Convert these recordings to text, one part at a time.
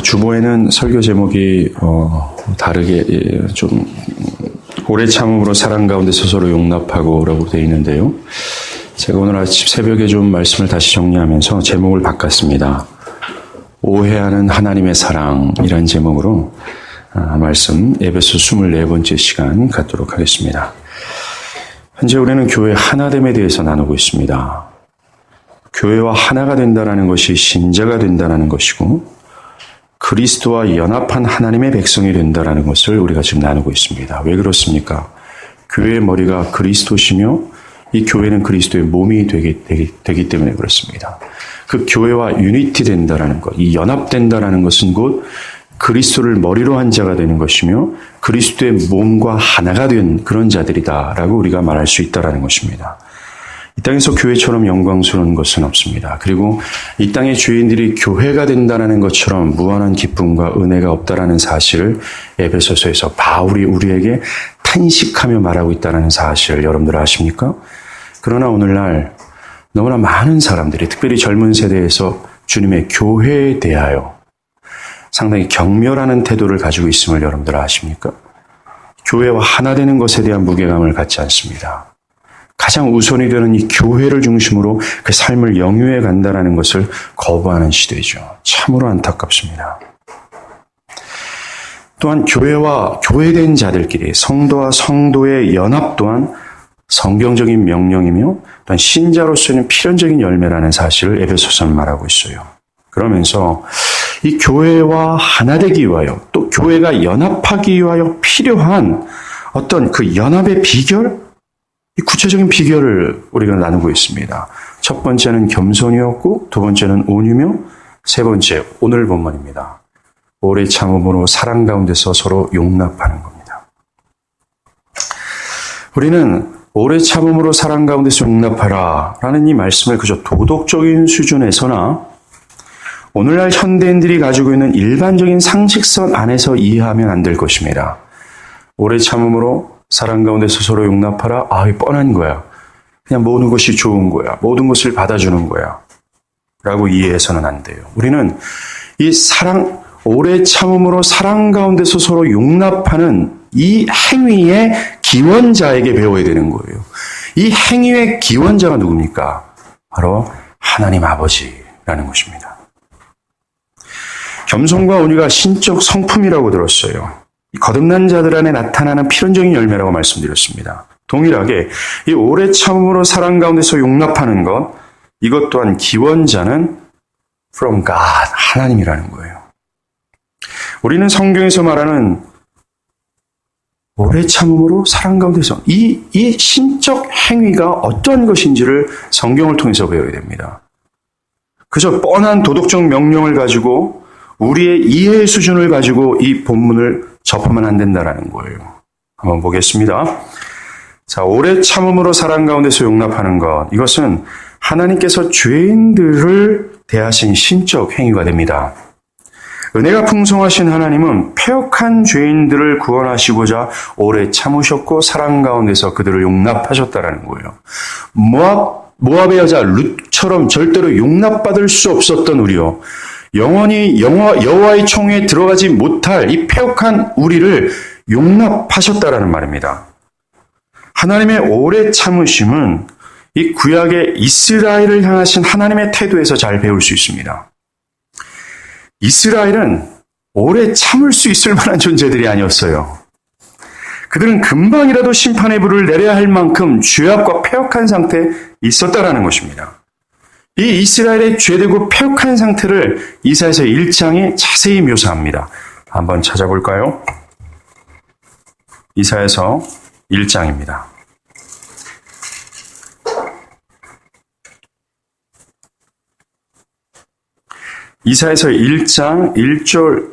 주보에는 설교 제목이 다르게 좀 오래 참음으로 사랑 가운데서 서로 용납하고라고 되어 있는데요. 제가 오늘 아침 새벽에 좀 말씀을 다시 정리하면서 제목을 바꿨습니다. 오해하는 하나님의 사랑이라는 제목으로 말씀 에베소 24번째 시간 갖도록 하겠습니다. 현재 우리는 교회 하나됨에 대해서 나누고 있습니다. 교회와 하나가 된다는 것이 신자가 된다는 것이고 그리스도와 연합한 하나님의 백성이 된다는 것을 우리가 지금 나누고 있습니다. 왜 그렇습니까? 교회의 머리가 그리스도시며 이 교회는 그리스도의 몸이 되기 때문에 그렇습니다. 그 교회와 유니티 된다는 것, 이 연합된다는 것은 곧 그리스도를 머리로 한 자가 되는 것이며 그리스도의 몸과 하나가 된 그런 자들이다라고 우리가 말할 수 있다는 것입니다. 이 땅에서 교회처럼 영광스러운 것은 없습니다. 그리고 이 땅의 죄인들이 교회가 된다는 것처럼 무한한 기쁨과 은혜가 없다는 사실을 에베소서에서 바울이 우리에게 탄식하며 말하고 있다는 사실을 여러분들 아십니까? 그러나 오늘날 너무나 많은 사람들이 특별히 젊은 세대에서 주님의 교회에 대하여 상당히 경멸하는 태도를 가지고 있음을 여러분들 아십니까? 교회와 하나 되는 것에 대한 무게감을 갖지 않습니다. 가장 우선이 되는 이 교회를 중심으로 그 삶을 영유해 간다는 것을 거부하는 시대죠. 참으로 안타깝습니다. 또한 교회와 교회된 자들끼리 성도와 성도의 연합 또한 성경적인 명령이며 또한 신자로서는 필연적인 열매라는 사실을 에베소서는 말하고 있어요. 그러면서 이 교회와 하나 되기 위하여 또 교회가 연합하기 위하여 필요한 어떤 그 연합의 비결, 이 구체적인 비결을 우리가 나누고 있습니다. 첫 번째는 겸손이었고 두 번째는 온유며 세 번째 오늘 본문입니다. 오래 참음으로 사랑 가운데서 서로 용납하는 겁니다. 우리는 오래 참음으로 사랑 가운데서 용납하라 라는 이 말씀을 그저 도덕적인 수준에서나 오늘날 현대인들이 가지고 있는 일반적인 상식선 안에서 이해하면 안 될 것입니다. 오래 참음으로 사랑 가운데서 서로 용납하라. 이 뻔한 거야. 그냥 모든 것이 좋은 거야. 모든 것을 받아주는 거야. 라고 이해해서는 안 돼요. 우리는 이 오래 참음으로 사랑 가운데서 서로 용납하는 이 행위의 기원자에게 배워야 되는 거예요. 이 행위의 기원자가 누굽니까? 바로 하나님 아버지라는 것입니다. 겸손과 온유가 신적 성품이라고 들었어요. 거듭난 자들 안에 나타나는 필연적인 열매라고 말씀드렸습니다. 동일하게 이 오래 참음으로 사랑 가운데서 용납하는 것, 이것 또한 기원자는 from God, 하나님이라는 거예요. 우리는 성경에서 말하는 오래 참음으로 사랑 가운데서 이 신적 행위가 어떤 것인지를 성경을 통해서 배워야 됩니다. 그저 뻔한 도덕적 명령을 가지고 우리의 이해의 수준을 가지고 이 본문을 접하면 안 된다는 거예요. 한번 보겠습니다. 자, 오래 참음으로 사랑 가운데서 용납하는 것. 이것은 하나님께서 죄인들을 대하신 신적 행위가 됩니다. 은혜가 풍성하신 하나님은 패역한 죄인들을 구원하시고자 오래 참으셨고 사랑 가운데서 그들을 용납하셨다는 거예요. 모압의 여자 룻처럼 절대로 용납받을 수 없었던 우리요. 영원히 여호와의 총회에 들어가지 못할 이 패역한 우리를 용납하셨다라는 말입니다. 하나님의 오래 참으심은 이 구약의 이스라엘을 향하신 하나님의 태도에서 잘 배울 수 있습니다. 이스라엘은 오래 참을 수 있을 만한 존재들이 아니었어요. 그들은 금방이라도 심판의 불을 내려야 할 만큼 죄악과 패역한 상태에 있었다라는 것입니다. 이 이스라엘의 죄되고 패역한 상태를 이사야서 1장이 자세히 묘사합니다. 한번 찾아볼까요? 이사야서 1장입니다. 이사야서 1장 1절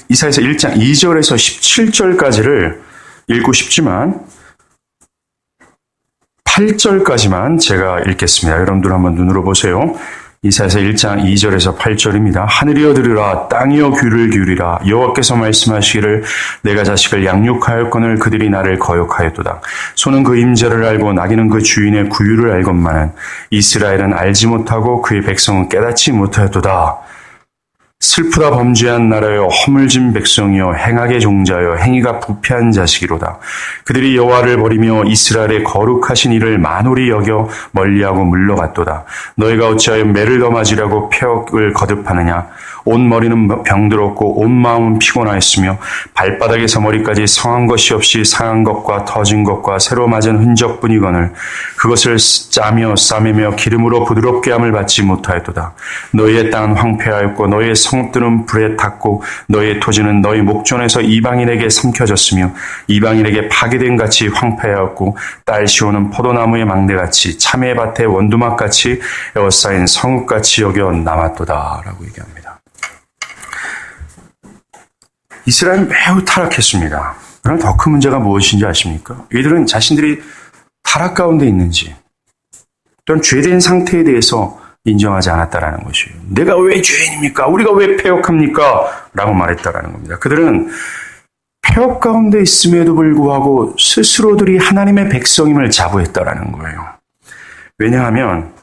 이사야서 1장 2절에서 17절까지를 읽고 싶지만 8절까지만 제가 읽겠습니다. 여러분들 한번 눈으로 보세요. 이사야서 1장 2절에서 8절입니다. 하늘이여 들으라, 땅이여 귀를 기울이라. 여호와께서 말씀하시기를 내가 자식을 양육하였거늘 그들이 나를 거역하였도다. 소는 그 임자를 알고 나귀는 그 주인의 구유를 알건만은 이스라엘은 알지 못하고 그의 백성은 깨닫지 못하였도다. 슬프다 범죄한 나라여 허물진 백성이여 행악의 종자여 행위가 부패한 자식이로다. 그들이 여호와를 버리며 이스라엘의 거룩하신 이를 만홀히 여겨 멀리하고 물러갔도다. 너희가 어찌하여 매를 더 맞으려고 폐역을 거듭하느냐. 온 머리는 병들었고 온 마음은 피곤하였으며 발바닥에서 머리까지 성한 것이 없이 상한 것과 터진 것과 새로 맞은 흔적뿐이거늘 그것을 짜며 싸매며 기름으로 부드럽게 함을 받지 못하였도다. 너희의 땅은 황폐하였고 너희의 성읍들은 불에 탔고 너희의 토지는 너희 목전에서 이방인에게 삼켜졌으며 이방인에게 파괴된 같이 황폐하였고 딸 시온은 포도나무의 망대같이 참외 밭의 원두막같이 에워싸인 성읍같이 여겨 남았도다 라고 얘기합니다. 이스라엘은 매우 타락했습니다. 그러나 더 큰 문제가 무엇인지 아십니까? 이들은 자신들이 타락 가운데 있는지 또는 죄된 상태에 대해서 인정하지 않았다라는 것이에요. 내가 왜 죄인입니까? 우리가 왜 패역합니까? 라고 말했다라는 겁니다. 그들은 패역 가운데 있음에도 불구하고 스스로들이 하나님의 백성임을 자부했다라는 거예요. 왜냐하면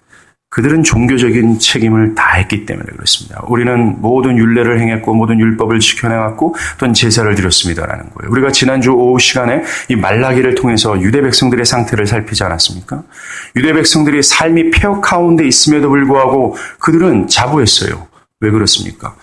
그들은 종교적인 책임을 다했기 때문에 그렇습니다. 우리는 모든 율례를 행했고 모든 율법을 지켜내왔고 또는 제사를 드렸습니다라는 거예요. 우리가 지난주 오후 시간에 이 말라기를 통해서 유대 백성들의 상태를 살피지 않았습니까? 유대 백성들이 삶이 폐역 가운데 있음에도 불구하고 그들은 자부했어요. 왜 그렇습니까?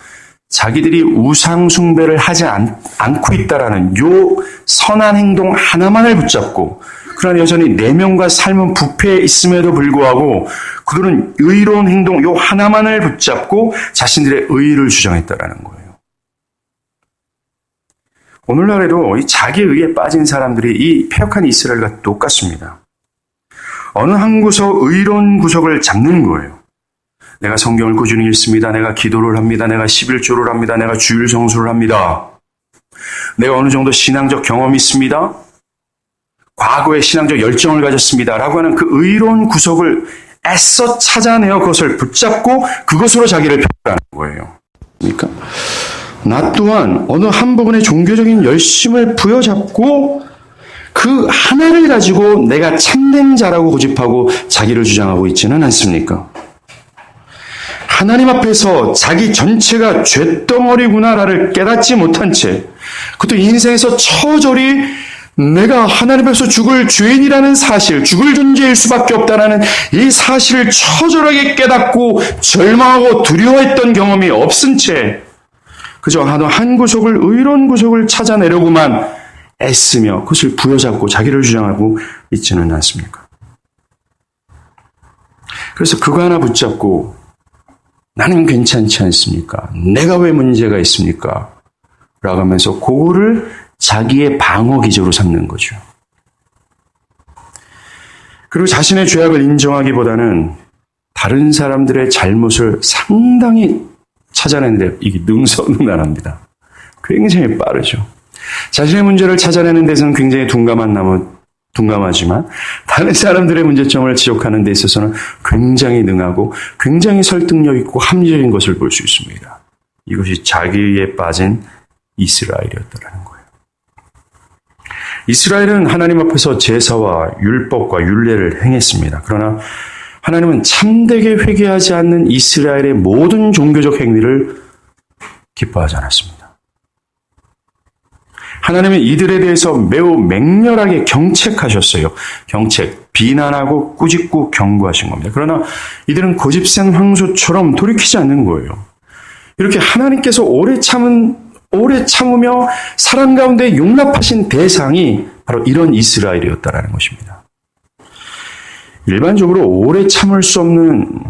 자기들이 우상 숭배를 하지 않고 있다라는 요 선한 행동 하나만을 붙잡고 그러나 여전히 내면과 삶은 부패해 있음에도 불구하고 그들은 의로운 행동 요 하나만을 붙잡고 자신들의 의의를 주장했다라는 거예요. 오늘날에도 이 자기 의에 빠진 사람들이 이 패역한 이스라엘과 똑같습니다. 어느 한 구석 의로운 구석을 잡는 거예요. 내가 성경을 꾸준히 읽습니다. 내가 기도를 합니다. 내가 11조를 합니다. 내가 주일 성수를 합니다. 내가 어느 정도 신앙적 경험이 있습니다. 과거에 신앙적 열정을 가졌습니다. 라고 하는 그 의로운 구석을 애써 찾아내어 그것을 붙잡고 그것으로 자기를 표현하는 거예요. 그러니까 나 또한 어느 한 부분의 종교적인 열심을 부여잡고 그 하나를 가지고 내가 참된 자라고 고집하고 자기를 주장하고 있지는 않습니까? 하나님 앞에서 자기 전체가 쇳덩어리구나를 깨닫지 못한 채 그것도 인생에서 처절히 내가 하나님 앞에서 죽을 죄인이라는 사실, 죽을 존재일 수밖에 없다는 이 사실을 처절하게 깨닫고 절망하고 두려워했던 경험이 없은 채 그저 한 구석을 의로운 구석을 찾아내려고만 애쓰며 그것을 부여잡고 자기를 주장하고 있지는 않습니까? 그래서 그거 하나 붙잡고 나는 괜찮지 않습니까? 내가 왜 문제가 있습니까? 라고 하면서 그거를 자기의 방어 기제로 삼는 거죠. 그리고 자신의 죄악을 인정하기보다는 다른 사람들의 잘못을 상당히 찾아내는데 이게 능수능란합니다. 굉장히 빠르죠. 자신의 문제를 찾아내는 데서는 굉장히 둔감하지만 다른 사람들의 문제점을 지적하는 데 있어서는 굉장히 능하고 굉장히 설득력 있고 합리적인 것을 볼 수 있습니다. 이것이 자기에 빠진 이스라엘이었다는 거예요. 이스라엘은 하나님 앞에서 제사와 율법과 율례를 행했습니다. 그러나 하나님은 참되게 회개하지 않는 이스라엘의 모든 종교적 행위를 기뻐하지 않았습니다. 하나님은 이들에 대해서 매우 맹렬하게 경책하셨어요. 경책, 비난하고 꾸짖고 경고하신 겁니다. 그러나 이들은 고집센 황소처럼 돌이키지 않는 거예요. 이렇게 하나님께서 오래 참으며 사랑 가운데 용납하신 대상이 바로 이런 이스라엘이었다라는 것입니다. 일반적으로 오래 참을 수 없는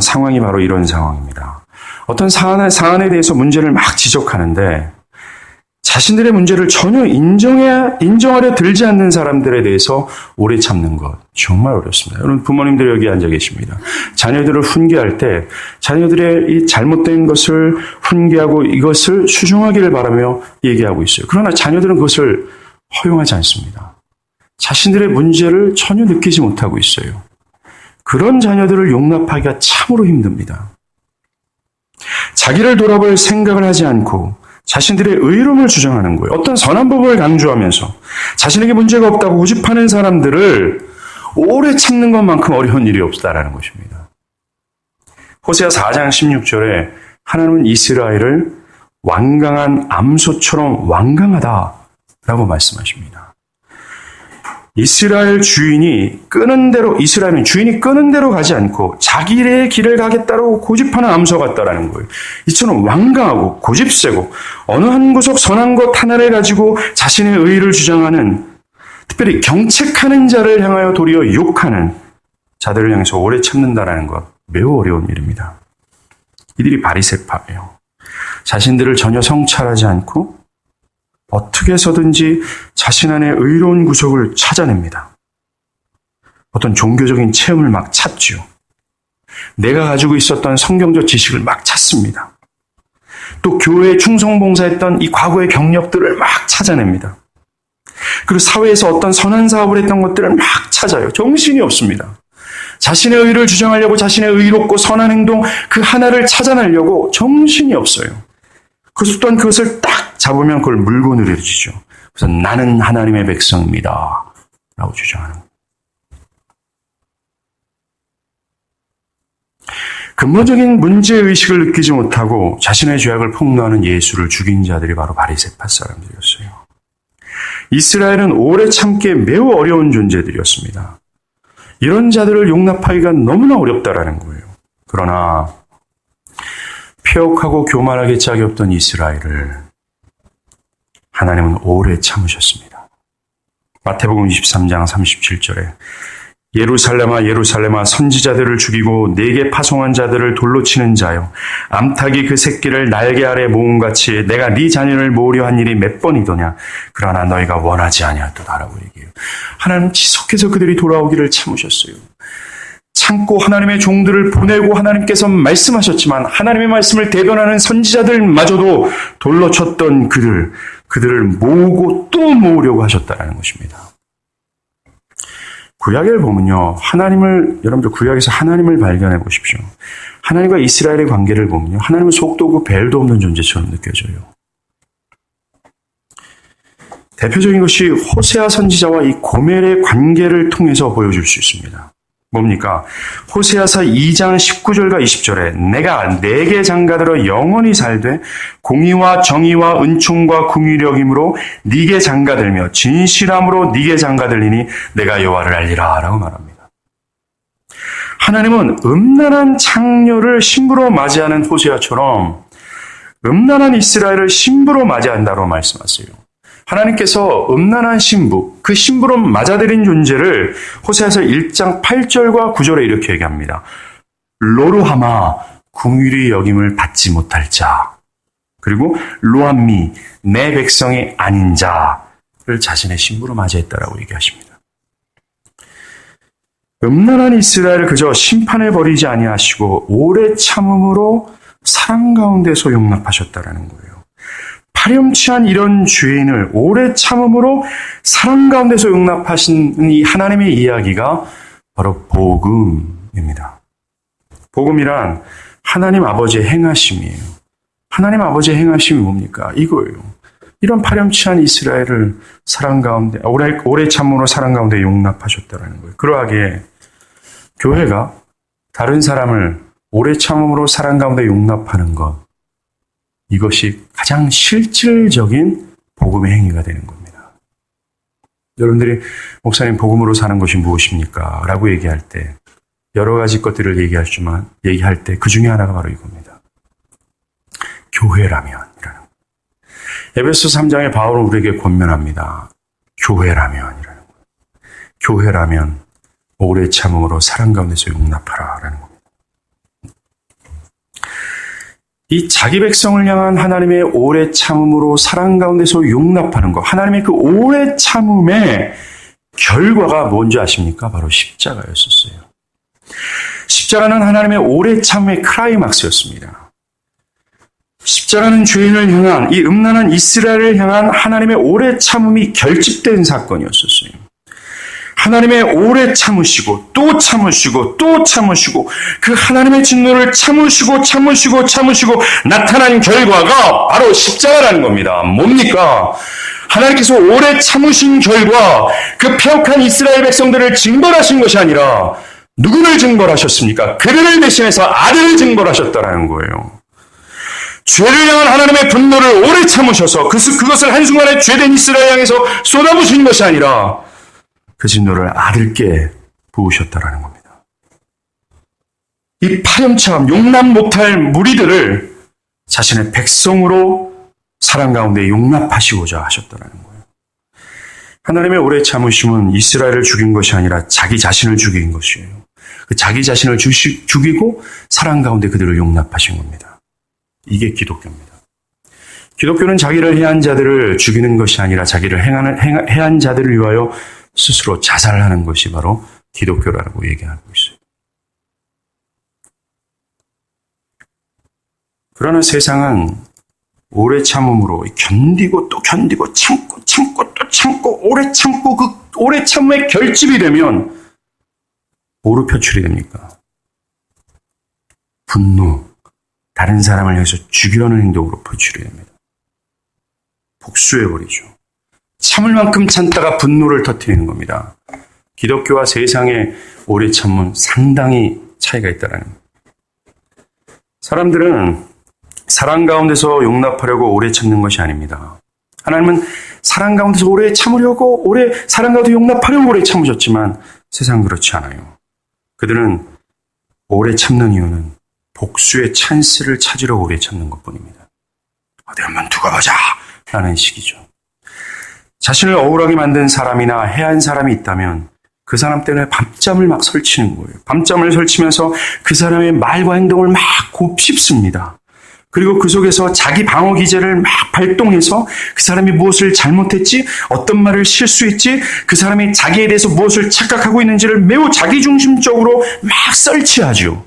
상황이 바로 이런 상황입니다. 어떤 사안에 대해서 문제를 막 지적하는데 자신들의 문제를 전혀 인정하려 들지 않는 사람들에 대해서 오래 참는 것 정말 어렵습니다. 여러분 부모님들 여기 앉아 계십니다. 자녀들을 훈계할 때 자녀들의 이 잘못된 것을 훈계하고 이것을 수정하기를 바라며 얘기하고 있어요. 그러나 자녀들은 그것을 허용하지 않습니다. 자신들의 문제를 전혀 느끼지 못하고 있어요. 그런 자녀들을 용납하기가 참으로 힘듭니다. 자기를 돌아볼 생각을 하지 않고 자신들의 의로움을 주장하는 거예요. 어떤 선한 법을 강조하면서 자신에게 문제가 없다고 고집하는 사람들을 오래 참는 것만큼 어려운 일이 없다라는 것입니다. 호세아 4장 16절에 하나님은 이스라엘을 완강한 암소처럼 완강하다라고 말씀하십니다. 이스라엘은 주인이 끄는 대로 가지 않고 자기의 길을 가겠다고 고집하는 암소 같다라는 거예요. 이처럼 완강하고 고집세고 어느 한 구석 선한 것 하나를 가지고 자신의 의의를 주장하는, 특별히 경책하는 자를 향하여 도리어 욕하는 자들을 향해서 오래 참는다라는 것, 매우 어려운 일입니다. 이들이 바리새파예요. 자신들을 전혀 성찰하지 않고 어떻게 해서든지 자신 안에 의로운 구석을 찾아냅니다. 어떤 종교적인 체험을 막 찾죠. 내가 가지고 있었던 성경적 지식을 막 찾습니다. 또 교회에 충성봉사했던 이 과거의 경력들을 막 찾아냅니다. 그리고 사회에서 어떤 선한 사업을 했던 것들을 막 찾아요. 정신이 없습니다. 자신의 의를 주장하려고 자신의 의롭고 선한 행동 그 하나를 찾아내려고 정신이 없어요. 그래서 또한 그것을 딱 잡으면 그걸 물고 늘어지죠. 그래서 나는 하나님의 백성입니다 라고 주장하는 거예요. 근본적인 문제의식을 느끼지 못하고 자신의 죄악을 폭로하는 예수를 죽인 자들이 바로 바리새파 사람들이었어요. 이스라엘은 오래 참기에 매우 어려운 존재들이었습니다. 이런 자들을 용납하기가 너무나 어렵다라는 거예요. 그러나 폐역하고 교만하게 짝이 없던 이스라엘을 하나님은 오래 참으셨습니다. 마태복음 23장 37절에 예루살렘아 예루살렘아 선지자들을 죽이고 내게 파송한 자들을 돌로 치는 자여 암탉이 그 새끼를 날개 아래 모음같이 내가 네 자녀를 모으려 한 일이 몇 번이더냐 그러나 너희가 원하지 아니하도다라고 얘기해요. 하나님 지속해서 그들이 돌아오기를 참으셨어요. 참고 하나님의 종들을 보내고 하나님께서 말씀하셨지만 하나님의 말씀을 대변하는 선지자들마저도 돌로 쳤던 그들을 모으고 또 모으려고 하셨다는 것입니다. 구약을 보면요. 여러분들 구약에서 하나님을 발견해 보십시오. 하나님과 이스라엘의 관계를 보면요. 하나님은 속도 없고 벨도 없는 존재처럼 느껴져요. 대표적인 것이 호세아 선지자와 이 고멜의 관계를 통해서 보여줄 수 있습니다. 뭡니까? 호세아서 2장 19절과 20절에 내가 네게 장가들어 영원히 살되 공의와 정의와 은총과 궁유력임으로 네게 장가들며 진실함으로 네게 장가들리니 내가 여호와를 알리라 라고 말합니다. 하나님은 음란한 창녀를 신부로 맞이하는 호세아처럼 음란한 이스라엘을 신부로 맞이한다고 말씀하세요. 하나님께서 음란한 신부, 그 신부로 맞아들인 존재를 호세아서 1장 8절과 9절에 이렇게 얘기합니다. 로루하마, 궁휼히 여김을 받지 못할 자. 그리고 로암미, 내 백성이 아닌 자를 자신의 신부로 맞이했다라고 얘기하십니다. 음란한 이스라엘을 그저 심판을 버리지 아니하시고 오래 참음으로 사랑 가운데서 용납하셨다라는 거예요. 파렴치한 이런 죄인을 오래 참음으로 사랑 가운데서 용납하신 이 하나님의 이야기가 바로 복음입니다. 복음이란 하나님 아버지의 행하심이에요. 하나님 아버지의 행하심이 뭡니까? 이거예요. 이런 파렴치한 이스라엘을 사랑 가운데 오래 참음으로 사랑 가운데 용납하셨다는 거예요. 그러하기에 교회가 다른 사람을 오래 참음으로 사랑 가운데 용납하는 것, 이것이 가장 실질적인 복음의 행위가 되는 겁니다. 여러분들이 목사님 복음으로 사는 것이 무엇입니까? 라고 얘기할 때 여러 가지 것들을 얘기할 때 그 중에 하나가 바로 이겁니다. 교회라면이라는 거예요. 에베소 3장의 바울은 우리에게 권면합니다. 교회라면이라는 거예요. 교회라면 오래 참음으로 사랑 가운데서 용납하라라는 겁니다. 이 자기 백성을 향한 하나님의 오래 참음으로 사랑 가운데서 용납하는 것, 하나님의 그 오래 참음의 결과가 뭔지 아십니까? 바로 십자가였었어요. 십자가는 하나님의 오래 참음의 클라이막스였습니다. 십자가는 죄인을 향한 이 음란한 이스라엘을 향한 하나님의 오래 참음이 결집된 사건이었었어요. 하나님의 오래 참으시고 또 참으시고 또 참으시고 그 하나님의 진노를 참으시고 나타난 결과가 바로 십자가라는 겁니다. 뭡니까? 하나님께서 오래 참으신 결과 그 폐역한 이스라엘 백성들을 징벌하신 것이 아니라 누구를 징벌하셨습니까? 그들을 대신해서 아들을 징벌하셨다는 거예요. 죄를 향한 하나님의 분노를 오래 참으셔서 그것을 한순간에 죄된 이스라엘 향해서 쏟아부신 것이 아니라 그 진노를 아들께 부으셨다라는 겁니다. 이 파렴치함, 용납 못할 무리들을 자신의 백성으로 사랑 가운데 용납하시고자 하셨다라는 거예요. 하나님의 오래 참으심은 이스라엘을 죽인 것이 아니라 자기 자신을 죽인 것이에요. 그 자기 자신을 죽이고 사랑 가운데 그들을 용납하신 겁니다. 이게 기독교입니다. 기독교는 자기를 해한 자들을 죽이는 것이 아니라 자기를 해한 자들을 위하여 스스로 자살하는 것이 바로 기독교라고 얘기하고 있어요. 그러나 세상은 오래 참음으로 견디고 또 견디고 참고 또 참고 오래 참고 그 오래 참음의 결집이 되면 뭐로 표출이 됩니까? 분노, 다른 사람을 향해서 죽이려는 행동으로 표출이 됩니다. 복수해버리죠. 참을 만큼 참다가 분노를 터뜨리는 겁니다. 기독교와 세상의 오래 참음은 상당히 차이가 있다는 겁니다. 사람들은 사랑 가운데서 용납하려고 오래 참는 것이 아닙니다. 하나님은 사랑 가운데서 오래 참으려고 사랑 가운데 용납하려고 오래 참으셨지만 세상은 그렇지 않아요. 그들은 오래 참는 이유는 복수의 찬스를 찾으려 오래 참는 것뿐입니다. 어디 한번 두고 보자 라는 식이죠. 자신을 억울하게 만든 사람이나 해한 사람이 있다면 그 사람 때문에 밤잠을 막 설치는 거예요. 밤잠을 설치면서 그 사람의 말과 행동을 막 곱씹습니다. 그리고 그 속에서 자기 방어 기제를 막 발동해서 그 사람이 무엇을 잘못했지, 어떤 말을 실수했지, 그 사람이 자기에 대해서 무엇을 착각하고 있는지를 매우 자기중심적으로 막 설치하죠.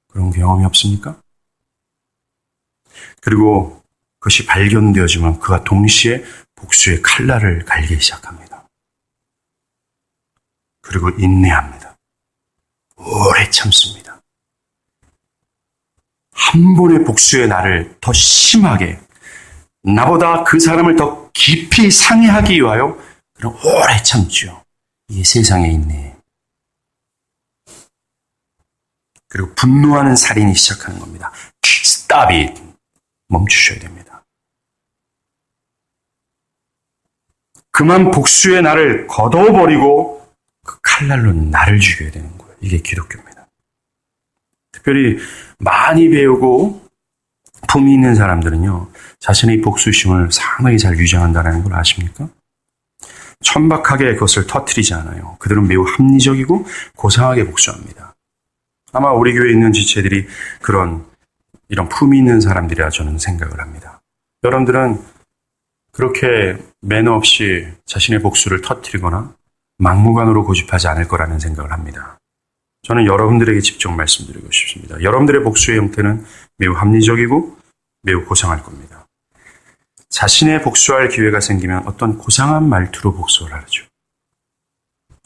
그런 경험이 없습니까? 그리고 그것이 발견되어지면 그가 동시에 복수의 칼날을 갈기 시작합니다. 그리고 인내합니다. 오래 참습니다. 한 번의 복수의 날을 더 심하게, 나보다 그 사람을 더 깊이 상해하기 위하여 그런 오래 참지요. 이게 세상의 인내예요. 그리고 분노하는 살인이 시작하는 겁니다. Stop it. 멈추셔야 됩니다. 그만 복수의 날을 거둬버리고 그 칼날로 나를 죽여야 되는 거예요. 이게 기독교입니다. 특별히 많이 배우고 품이 있는 사람들은요, 자신의 복수심을 상당히 잘 유지한다는 걸 아십니까? 천박하게 그것을 터뜨리지 않아요. 그들은 매우 합리적이고 고상하게 복수합니다. 아마 우리 교회에 있는 지체들이 이런 품이 있는 사람들이라 저는 생각을 합니다. 여러분들은 그렇게 매너 없이 자신의 복수를 터뜨리거나 막무가내로 고집하지 않을 거라는 생각을 합니다. 저는 여러분들에게 직접 말씀드리고 싶습니다. 여러분들의 복수의 형태는 매우 합리적이고 매우 고상할 겁니다. 자신의 복수할 기회가 생기면 어떤 고상한 말투로 복수를 하죠.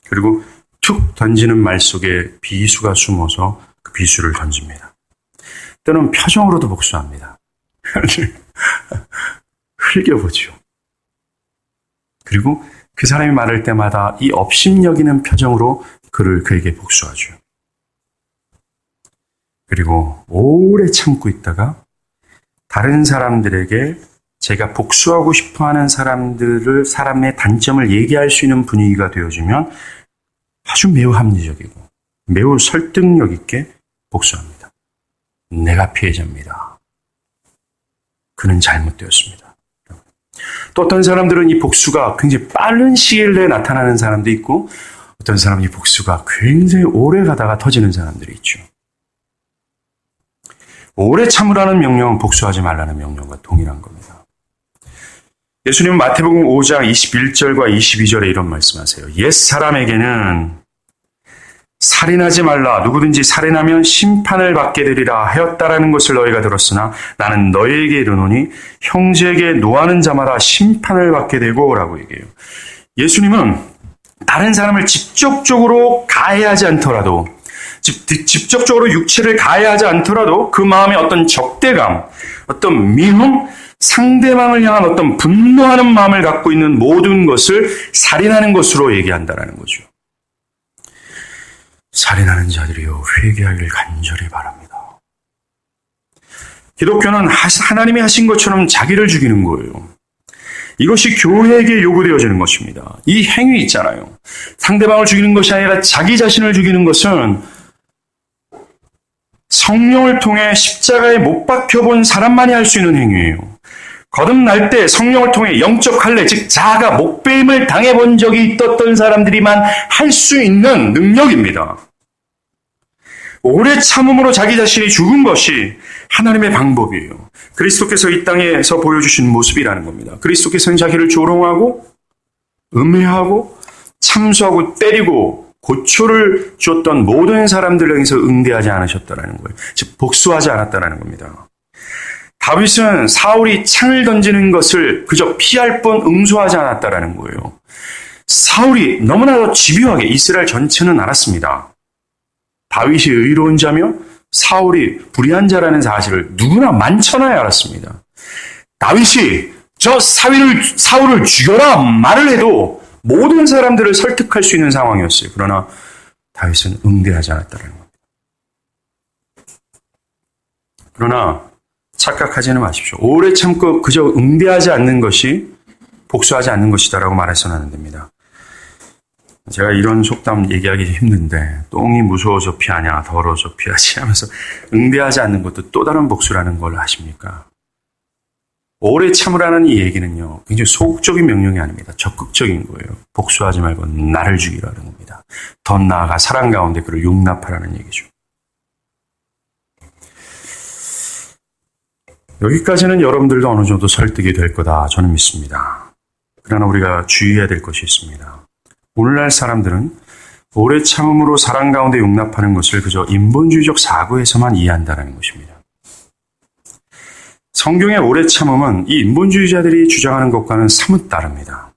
그리고 툭 던지는 말 속에 비수가 숨어서 그 비수를 던집니다. 때로는 표정으로도 복수합니다. 흘겨보죠. 그리고 그 사람이 말할 때마다 이 업심여기는 표정으로 그에게 복수하죠. 그리고 오래 참고 있다가 다른 사람들에게 제가 복수하고 싶어하는 사람의 단점을 얘기할 수 있는 분위기가 되어지면 아주 매우 합리적이고 매우 설득력 있게 복수합니다. 내가 피해자입니다. 그는 잘못되었습니다. 또 어떤 사람들은 이 복수가 굉장히 빠른 시일 내에 나타나는 사람도 있고, 어떤 사람은 이 복수가 굉장히 오래 가다가 터지는 사람들이 있죠. 오래 참으라는 명령은 복수하지 말라는 명령과 동일한 겁니다. 예수님은 마태복음 5장 21절과 22절에 이런 말씀하세요. 옛 사람에게는 살인하지 말라. 누구든지 살인하면 심판을 받게 되리라 하였다라는 것을 너희가 들었으나 나는 너희에게 이르노니 형제에게 노하는 자마다 심판을 받게 되고 라고 얘기해요. 예수님은 다른 사람을 직접적으로 가해하지 않더라도, 직접적으로 육체를 가해하지 않더라도 그 마음에 어떤 적대감, 어떤 미움, 상대방을 향한 어떤 분노하는 마음을 갖고 있는 모든 것을 살인하는 것으로 얘기한다는 거죠. 살인하는 자들이여 회개하기를 간절히 바랍니다. 기독교는 하나님이 하신 것처럼 자기를 죽이는 거예요. 이것이 교회에게 요구되어지는 것입니다. 이 행위 있잖아요. 상대방을 죽이는 것이 아니라 자기 자신을 죽이는 것은 성령을 통해 십자가에 못 박혀본 사람만이 할 수 있는 행위예요. 거듭날 때 성령을 통해 영적 할례, 즉 자아가 목배임을 당해본 적이 있었던 사람들이만 할 수 있는 능력입니다. 오래 참음으로 자기 자신이 죽은 것이 하나님의 방법이에요. 그리스도께서 이 땅에서 보여주신 모습이라는 겁니다. 그리스도께서는 자기를 조롱하고 음해하고 참수하고 때리고 고초를 줬던 모든 사람들을 향해서 응대하지 않으셨다는 거예요. 즉 복수하지 않았다는 겁니다. 다윗은 사울이 창을 던지는 것을 그저 피할 뿐 응수하지 않았다는 거예요. 사울이 너무나도 집요하게 이스라엘 전체는 알았습니다. 다윗이 의로운 자며 사울이 불의한 자라는 사실을 누구나 만천하에 알았습니다. 다윗이 저 사울을 죽여라 말을 해도 모든 사람들을 설득할 수 있는 상황이었어요. 그러나 다윗은 응대하지 않았다는 겁니다. 그러나 착각하지는 마십시오. 오래 참고 그저 응대하지 않는 것이 복수하지 않는 것이다라고 말해서는 안 됩니다. 제가 이런 속담 얘기하기 힘든데 똥이 무서워서 피하냐 더러워서 피하지 하면서 응대하지 않는 것도 또 다른 복수라는 걸 아십니까? 오래 참으라는 이 얘기는요. 굉장히 소극적인 명령이 아닙니다. 적극적인 거예요. 복수하지 말고 나를 죽이라는 겁니다. 더 나아가 사랑 가운데 그를 용납하라는 얘기죠. 여기까지는 여러분들도 어느 정도 설득이 될 거다 저는 믿습니다. 그러나 우리가 주의해야 될 것이 있습니다. 오늘날 사람들은 오래 참음으로 사랑 가운데 용납하는 것을 그저 인본주의적 사고에서만 이해한다는 것입니다. 성경의 오래 참음은 이 인본주의자들이 주장하는 것과는 사뭇 다릅니다.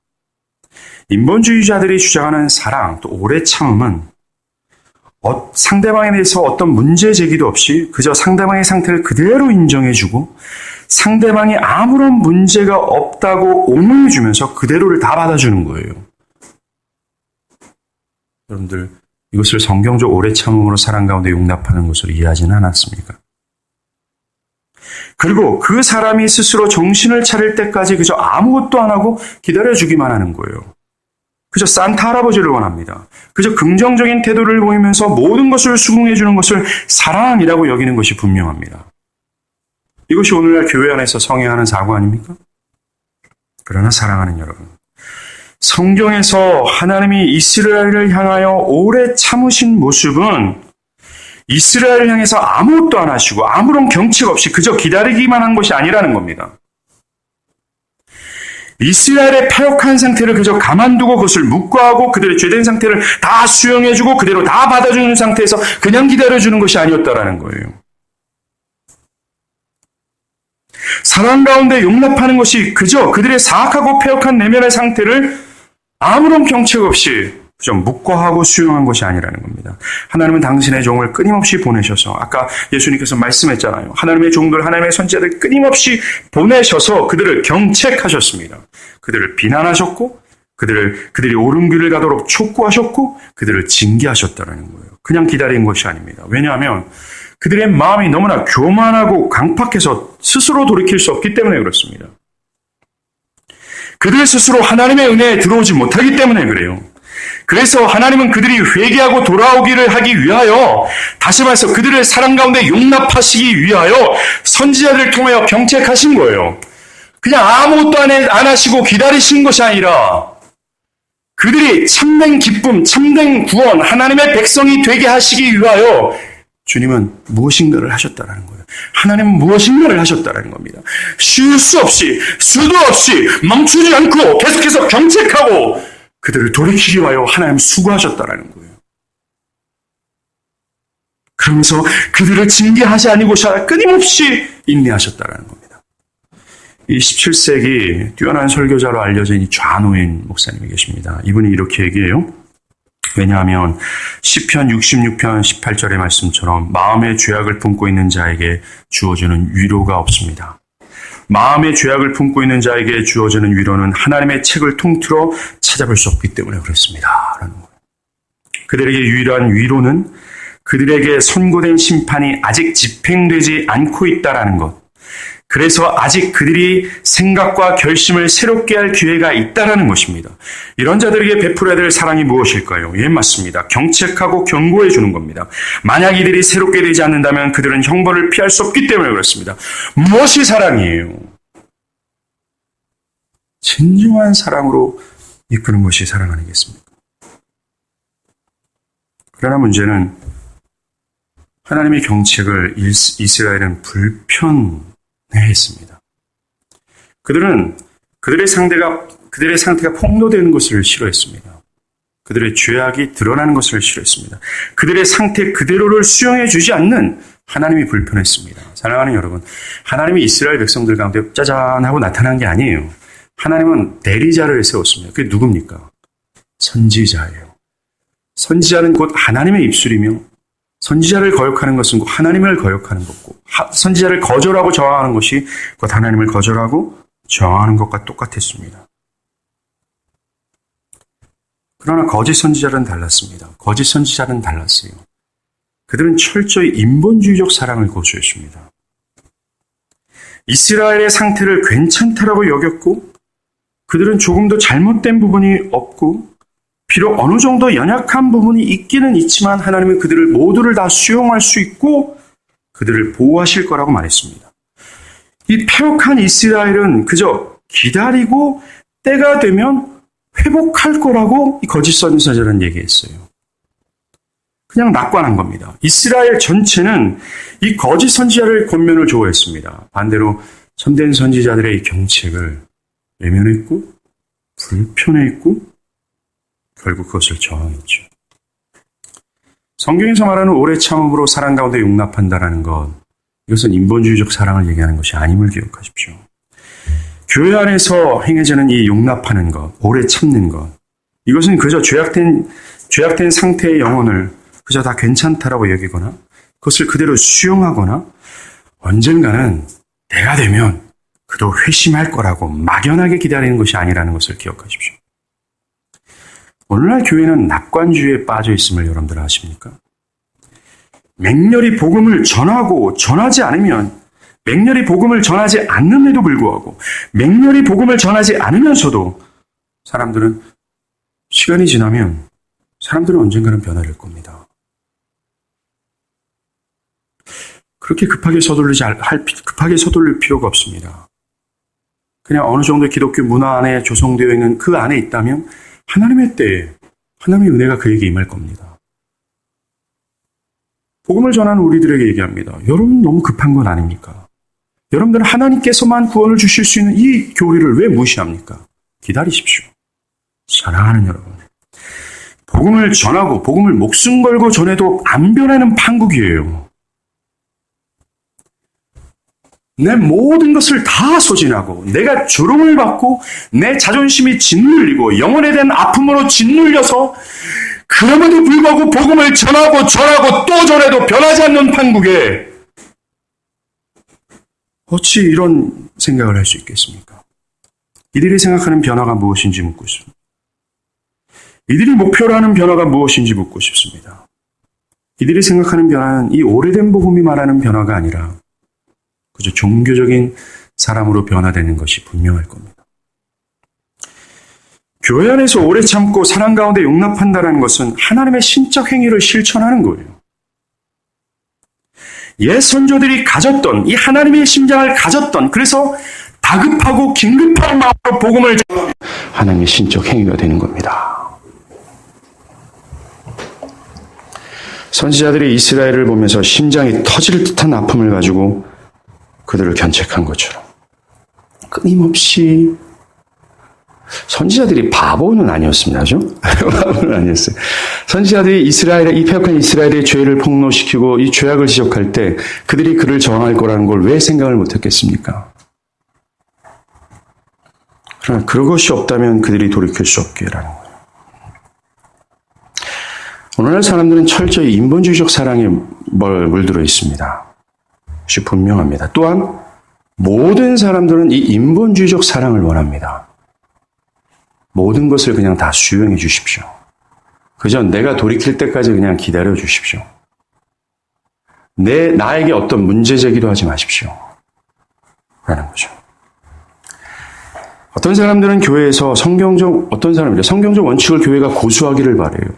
인본주의자들이 주장하는 사랑 또 오래 참음은 상대방에 대해서 어떤 문제 제기도 없이 그저 상대방의 상태를 그대로 인정해주고 상대방이 아무런 문제가 없다고 옹호해주면서 그대로를 다 받아주는 거예요. 여러분들 이것을 성경적 오래 참음으로 사랑 가운데 용납하는 것으로 이해하지는 않았습니까? 그리고 그 사람이 스스로 정신을 차릴 때까지 그저 아무것도 안 하고 기다려주기만 하는 거예요. 그저 산타 할아버지를 원합니다. 그저 긍정적인 태도를 보이면서 모든 것을 수긍해주는 것을 사랑이라고 여기는 것이 분명합니다. 이것이 오늘날 교회 안에서 성행하는 사고 아닙니까? 그러나 사랑하는 여러분, 성경에서 하나님이 이스라엘을 향하여 오래 참으신 모습은 이스라엘을 향해서 아무것도 안 하시고 아무런 경책 없이 그저 기다리기만 한 것이 아니라는 겁니다. 이스라엘의 패역한 상태를 그저 가만두고 그것을 묵과하고 그들의 죄된 상태를 다 수용해주고 그대로 다 받아주는 상태에서 그냥 기다려주는 것이 아니었다라는 거예요. 사랑 가운데 용납하는 것이 그저 그들의 사악하고 패역한 내면의 상태를 아무런 경책 없이 그저 묵과하고 수용한 것이 아니라는 겁니다. 하나님은 당신의 종을 끊임없이 보내셔서 아까 예수님께서 말씀했잖아요. 하나님의 종들, 하나님의 선지자들 끊임없이 보내셔서 그들을 경책하셨습니다. 그들을 비난하셨고 그들이 옳은 길을 가도록 촉구하셨고 그들을 징계하셨다는 거예요. 그냥 기다린 것이 아닙니다. 왜냐하면 그들의 마음이 너무나 교만하고 강팍해서 스스로 돌이킬 수 없기 때문에 그렇습니다. 그들 스스로 하나님의 은혜에 들어오지 못하기 때문에 그래요. 그래서 하나님은 그들이 회개하고 돌아오기를 하기 위하여 다시 말해서 그들을 사랑 가운데 용납하시기 위하여 선지자들을 통하여 경책하신 거예요. 그냥 아무것도 안 하시고 기다리신 것이 아니라 그들이 참된 기쁨, 참된 구원, 하나님의 백성이 되게 하시기 위하여 주님은 무엇인가를 하셨다는 거예요. 하나님은 무엇인가를 하셨다는 겁니다. 쉴 수 없이, 수도 없이 멈추지 않고 계속해서 경책하고 그들을 돌이키기 위하여 하나님 수고하셨다는 거예요. 그러면서 그들을 징계하지 아니고서 끊임없이 인내하셨다는 겁니다. 이 17세기 뛰어난 설교자로 알려진 이 좌노인 목사님이 계십니다. 이분이 이렇게 얘기해요. 왜냐하면 시편 66편 18절의 말씀처럼 마음의 죄악을 품고 있는 자에게 주어지는 위로가 없습니다. 마음의 죄악을 품고 있는 자에게 주어지는 위로는 하나님의 책을 통틀어 찾아볼 수 없기 때문에 그렇습니다. 라는 거예요. 그들에게 유일한 위로는 그들에게 선고된 심판이 아직 집행되지 않고 있다는 것. 그래서 아직 그들이 생각과 결심을 새롭게 할 기회가 있다라는 것입니다. 이런 자들에게 베풀어야 될 사랑이 무엇일까요? 예, 맞습니다. 경책하고 경고해 주는 겁니다. 만약 이들이 새롭게 되지 않는다면 그들은 형벌을 피할 수 없기 때문에 그렇습니다. 무엇이 사랑이에요? 진정한 사랑으로 이끄는 것이 사랑 아니겠습니까? 그러나 문제는 하나님의 경책을 이스라엘은 불편해했습니다. 그들은 그들의 상태가 폭로되는 것을 싫어했습니다. 그들의 죄악이 드러나는 것을 싫어했습니다. 그들의 상태 그대로를 수용해 주지 않는 하나님이 불편했습니다. 사랑하는 여러분, 하나님이 이스라엘 백성들 가운데 짜잔 하고 나타난 게 아니에요. 하나님은 대리자를 세웠습니다. 그게 누굽니까? 선지자예요. 선지자는 곧 하나님의 입술이며 선지자를 거역하는 것은 곧 하나님을 거역하는 것고 선지자를 거절하고 저항하는 것이 곧 하나님을 거절하고 저항하는 것과 똑같았습니다. 그러나 거짓 선지자는 달랐습니다. 거짓 선지자는 달랐어요. 그들은 철저히 인본주의적 사랑을 고수했습니다. 이스라엘의 상태를 괜찮다라고 여겼고 그들은 조금도 잘못된 부분이 없고 비록 어느 정도 연약한 부분이 있기는 있지만 하나님은 그들을 모두를 다 수용할 수 있고 그들을 보호하실 거라고 말했습니다. 이 패역한 이스라엘은 그저 기다리고 때가 되면 회복할 거라고 이 거짓 선지자는 얘기했어요. 그냥 낙관한 겁니다. 이스라엘 전체는 이 거짓 선지자를 권면을 좋아했습니다. 반대로 참된 선지자들의 이 경책을 외면했고 불편했고 결국 그것을 저항했죠. 성경에서 말하는 오래 참음으로 사랑 가운데 용납한다라는 것, 이것은 인본주의적 사랑을 얘기하는 것이 아님을 기억하십시오. 교회 안에서 행해지는 이 용납하는 것, 오래 참는 것, 이것은 그저 죄악된 상태의 영혼을 그저 다 괜찮다라고 여기거나 그것을 그대로 수용하거나 언젠가는 내가 되면 그도 회심할 거라고 막연하게 기다리는 것이 아니라는 것을 기억하십시오. 오늘날 교회는 낙관주의에 빠져 있음을 여러분들 아십니까? 맹렬히 복음을 전하고 전하지 않으면 맹렬히 복음을 전하지 않는데도 불구하고 맹렬히 복음을 전하지 않으면서도 사람들은 시간이 지나면 사람들은 언젠가는 변화될 겁니다. 그렇게 급하게 서둘릴 필요가 없습니다. 그냥 어느 정도 기독교 문화 안에 조성되어 있는 그 안에 있다면 하나님의 때에 하나님의 은혜가 그에게 임할 겁니다. 복음을 전하는 우리들에게 얘기합니다. 여러분 너무 급한 건 아닙니까? 여러분들은 하나님께서만 구원을 주실 수 있는 이 교리를 왜 무시합니까? 기다리십시오. 사랑하는 여러분. 복음을 전하고 복음을 목숨 걸고 전해도 안 변하는 판국이에요. 내 모든 것을 다 소진하고 내가 조롱을 받고 내 자존심이 짓눌리고 영혼에 대한 아픔으로 짓눌려서 그럼에도 불구하고 복음을 전하고 또 전해도 변하지 않는 판국에 어찌 이런 생각을 할 수 있겠습니까? 이들이 생각하는 변화가 무엇인지 묻고 싶습니다. 이들이 목표로 하는 변화가 무엇인지 묻고 싶습니다. 이들이 생각하는 변화는 이 오래된 복음이 말하는 변화가 아니라 그저 종교적인 사람으로 변화되는 것이 분명할 겁니다. 교회 안에서 오래 참고 사랑 가운데 용납한다는 것은 하나님의 신적 행위를 실천하는 거예요. 옛 선조들이 가졌던 이 하나님의 심장을 가졌던 그래서 다급하고 긴급한 마음으로 복음을 전하면 하나님의 신적 행위가 되는 겁니다. 선지자들이 이스라엘을 보면서 심장이 터질 듯한 아픔을 가지고 그들을 견책한 것처럼 끊임없이 선지자들이 바보는 아니었습니다. 그죠? 바보는 아니었어요. 선지자들이 이 패역한 이스라엘의 죄를 폭로시키고 이 죄악을 지적할 때 그들이 그를 저항할 거라는 걸 왜 생각을 못했겠습니까? 그러나 그것이 없다면 그들이 돌이킬 수 없게라는 거예요. 오늘날 사람들은 철저히 인본주의적 사랑에 물들어 있습니다. 그것이 분명합니다. 또한 모든 사람들은 이 인본주의적 사랑을 원합니다. 모든 것을 그냥 다 수용해 주십시오. 그저 내가 돌이킬 때까지 그냥 기다려 주십시오. 나에게 어떤 문제 제기도 하지 마십시오. 라는 거죠. 어떤 사람들은 교회에서 성경적 원칙을 교회가 고수하기를 바라요.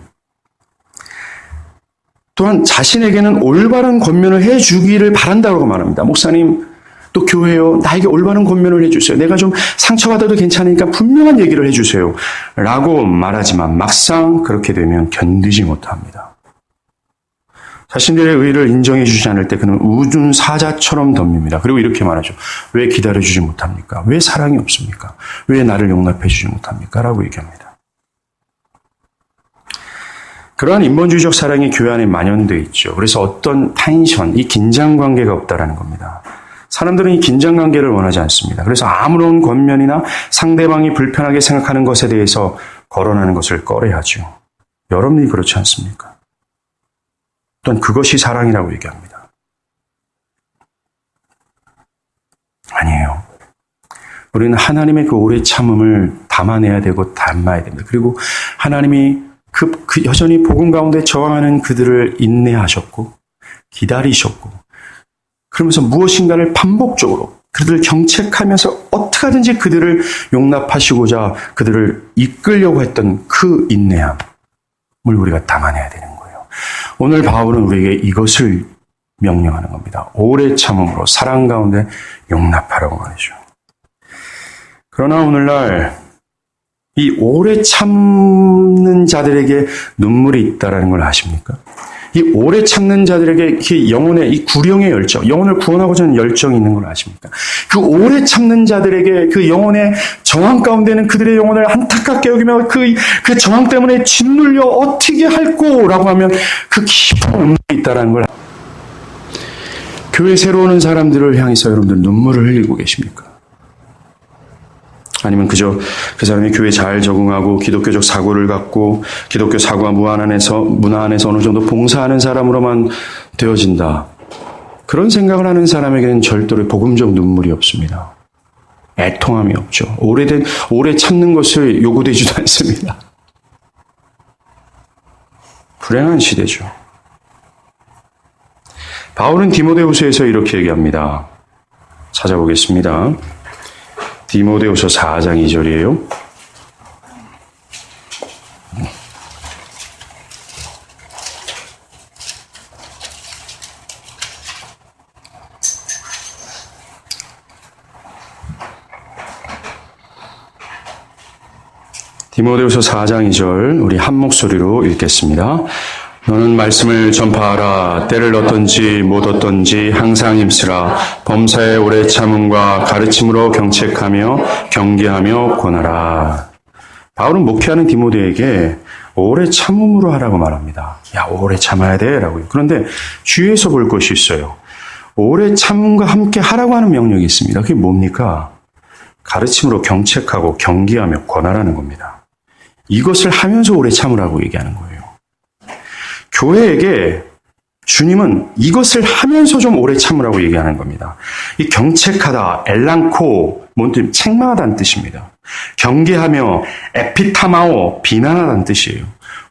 또한 자신에게는 올바른 권면을 해주기를 바란다고 말합니다. 목사님, 또 교회요, 나에게 올바른 권면을 해주세요. 내가 좀 상처받아도 괜찮으니까 분명한 얘기를 해주세요. 라고 말하지만 막상 그렇게 되면 견디지 못합니다. 자신들의 의를 인정해 주지 않을 때 그는 우둔 사자처럼 덤빕니다. 그리고 이렇게 말하죠. 왜 기다려주지 못합니까? 왜 사랑이 없습니까? 왜 나를 용납해 주지 못합니까? 라고 얘기합니다. 그러한 인본주의적 사랑이 교회 안에 만연되어 있죠. 그래서 어떤 텐션, 이 긴장관계가 없다라는 겁니다. 사람들은 이 긴장관계를 원하지 않습니다. 그래서 아무런 권면이나 상대방이 불편하게 생각하는 것에 대해서 거론하는 것을 꺼려하죠. 여러분이 그렇지 않습니까? 또한 그것이 사랑이라고 얘기합니다. 아니에요. 우리는 하나님의 그 오래 참음을 담아내야 되고 담아야 됩니다. 그리고 하나님이 여전히 복음 가운데 저항하는 그들을 인내하셨고 기다리셨고 그러면서 무엇인가를 반복적으로 그들을 경책하면서 어떻게 하든지 그들을 용납하시고자 그들을 이끌려고 했던 그 인내함을 우리가 담아내야 되는 거예요. 오늘 바울은 우리에게 이것을 명령하는 겁니다. 오래 참음으로 사랑 가운데 용납하라고 말이죠. 그러나 오늘날 이 오래 참는 자들에게 눈물이 있다라는 걸 아십니까? 이 오래 참는 자들에게 이 영혼의 이 구령의 열정, 영혼을 구원하고자 하는 열정이 있는 걸 아십니까? 그 오래 참는 자들에게 그 영혼의 저항 가운데는 그들의 영혼을 안타깝게 여기며 그 저항 때문에 짓눌려 어떻게 할꼬라고 하면 그 깊은 눈물이 있다라는 걸. 교회 새로 오는 사람들을 향해서 여러분들 눈물을 흘리고 계십니까? 아니면 그저 그 사람이 교회에 잘 적응하고 기독교적 사고를 갖고 기독교 사고와 문화 안에서 어느 정도 봉사하는 사람으로만 되어진다. 그런 생각을 하는 사람에게는 절대로 복음적 눈물이 없습니다. 애통함이 없죠. 오래 참는 것을 요구되지도 않습니다. 불행한 시대죠. 바울은 디모데후서에서 이렇게 얘기합니다. 찾아보겠습니다. 디모데후서 4장 2절이에요. 디모데후서 4장 2절 우리 한 목소리로 읽겠습니다. 너는 말씀을 전파하라. 때를 얻든지 못 얻든지 항상 힘쓰라. 범사의 오래 참음과 가르침으로 경책하며 경계하며 권하라. 바울은 목회하는 디모데에게 오래 참음으로 하라고 말합니다. 야, 오래 참아야 돼 라고요. 그런데 주위에서 볼 것이 있어요. 오래 참음과 함께 하라고 하는 명령이 있습니다. 그게 뭡니까? 가르침으로 경책하고 경계하며 권하라는 겁니다. 이것을 하면서 오래 참으라고 얘기하는 거예요. 교회에게 주님은 이것을 하면서 좀 오래 참으라고 얘기하는 겁니다. 이 경책하다, 엘랑코, 뭔 뜻? 책망하다는 뜻입니다. 경계하며 에피타마오, 비난하다는 뜻이에요.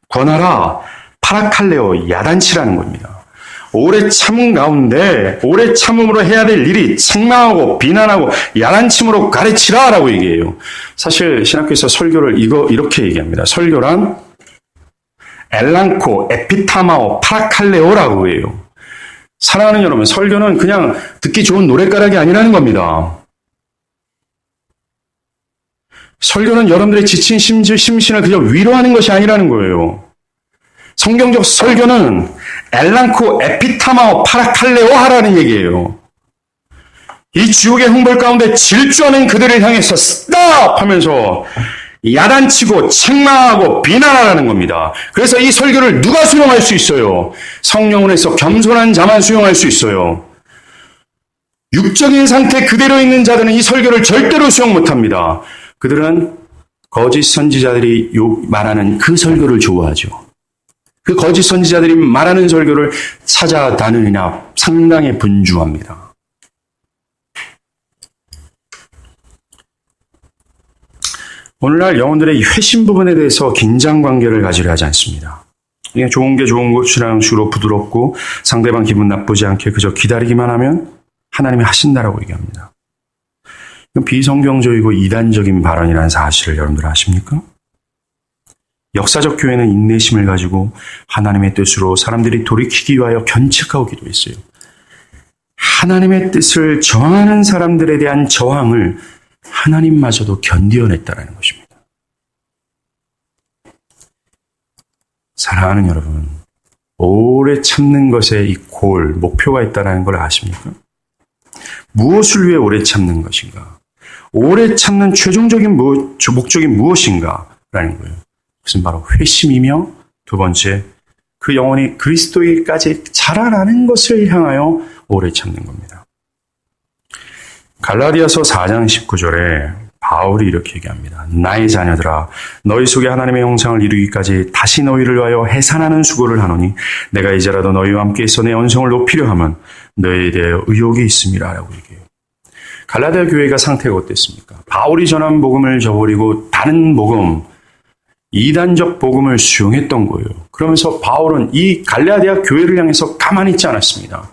권하라, 파라칼레오, 야단치라는 겁니다. 오래 참음 가운데 오래 참음으로 해야 될 일이 책망하고 비난하고 야단침으로 가르치라라고 얘기해요. 사실 신학교에서 설교를 이렇게 얘기합니다. 설교란 엘랑코, 에피타마오, 파라칼레오라고 해요. 사랑하는 여러분, 설교는 그냥 듣기 좋은 노랫가락이 아니라는 겁니다. 설교는 여러분들의 지친 심신을 그저 위로하는 것이 아니라는 거예요. 성경적 설교는 엘랑코, 에피타마오, 파라칼레오 하라는 얘기예요. 이 지옥의 형벌 가운데 질주하는 그들을 향해서 스탑 하면서 야단치고 책망하고 비난하라는 겁니다. 그래서 이 설교를 누가 수용할 수 있어요? 성령으로서 겸손한 자만 수용할 수 있어요. 육적인 상태 그대로 있는 자들은 이 설교를 절대로 수용 못합니다. 그들은 거짓 선지자들이 말하는 그 설교를 좋아하죠. 그 거짓 선지자들이 말하는 설교를 찾아다니느냐 상당히 분주합니다. 오늘날 영혼들의 회심 부분에 대해서 긴장관계를 가지려 하지 않습니다. 이게 좋은 게 좋은 것이랑 주로 부드럽고 상대방 기분 나쁘지 않게 그저 기다리기만 하면 하나님이 하신다라고 얘기합니다. 비성경적이고 이단적인 발언이라는 사실을 여러분들 아십니까? 역사적 교회는 인내심을 가지고 하나님의 뜻으로 사람들이 돌이키기 위하여 견책하고 기도했어요. 하나님의 뜻을 저항하는 사람들에 대한 저항을 하나님마저도 견디어냈다는 것입니다. 사랑하는 여러분, 오래 참는 것에 이 골, 목표가 있다는 걸 아십니까? 무엇을 위해 오래 참는 것인가? 오래 참는 최종적인 목적이 무엇인가? 라는 거예요. 그것은 바로 회심이며 두 번째, 그 영혼이 그리스도에게까지 자라나는 것을 향하여 오래 참는 겁니다. 갈라디아서 4장 19절에 바울이 이렇게 얘기합니다. 나의 자녀들아, 너희 속에 하나님의 형상을 이루기까지 다시 너희를 위하여 해산하는 수고를 하노니 내가 이제라도 너희와 함께 있어 내 언성을 높이려 하면 너희에 대하여 의욕이 있음이라 라고 얘기해요. 갈라디아 교회가 상태가 어땠습니까? 바울이 전한 복음을 저버리고 다른 복음, 이단적 복음을 수용했던 거예요. 그러면서 바울은 이 갈라디아 교회를 향해서 가만히 있지 않았습니다.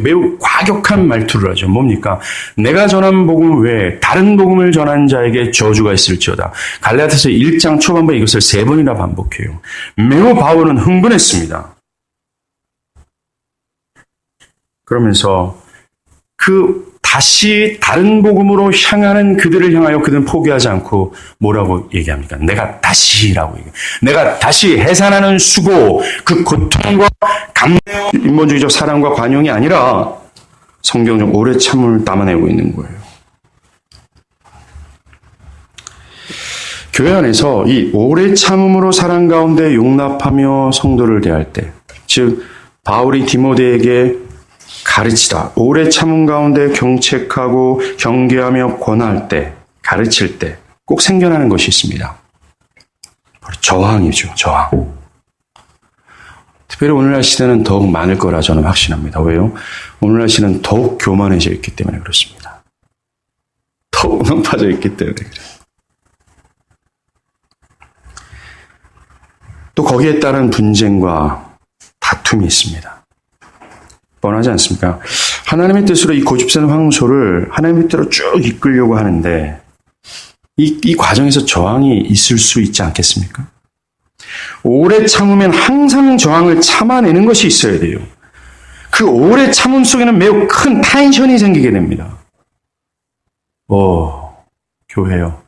매우 과격한 말투를 하죠. 뭡니까? 내가 전한 복음 외에 다른 복음을 전한 자에게 저주가 있을지어다. 갈라디아서 1장 초반부에 이것을 3번이나 반복해요. 매우 바울은 흥분했습니다. 그러면서 다시 다른 복음으로 향하는 그들을 향하여 그들은 포기하지 않고 뭐라고 얘기합니까? 내가 다시라고 얘기해요. 내가 다시 해산하는 수고, 그 고통과 감내와 인본주의적 사랑과 관용이 아니라 성경적 오래 참음을 담아내고 있는 거예요. 교회 안에서 이 오래 참음으로 사랑 가운데 용납하며 성도를 대할 때, 즉 바울이 디모데에게 가르치다, 오래 참음 가운데 경책하고 경계하며 권할 때, 가르칠 때 꼭 생겨나는 것이 있습니다. 바로 저항이죠. 저항. 특별히 오늘날 시대는 더욱 많을 거라 저는 확신합니다. 왜요? 오늘날 시대는 더욱 교만해져 있기 때문에 그렇습니다. 더욱 높아져 있기 때문에 그래요. 또 거기에 따른 분쟁과 다툼이 있습니다. 뻔하지 않습니까? 하나님의 뜻으로 이 고집센 황소를 하나님의 뜻으로 쭉 이끌려고 하는데 이 과정에서 저항이 있을 수 있지 않겠습니까? 오래 참으면 항상 저항을 참아내는 것이 있어야 돼요. 그 오래 참음 속에는 매우 큰 텐션이 생기게 됩니다. 교회요.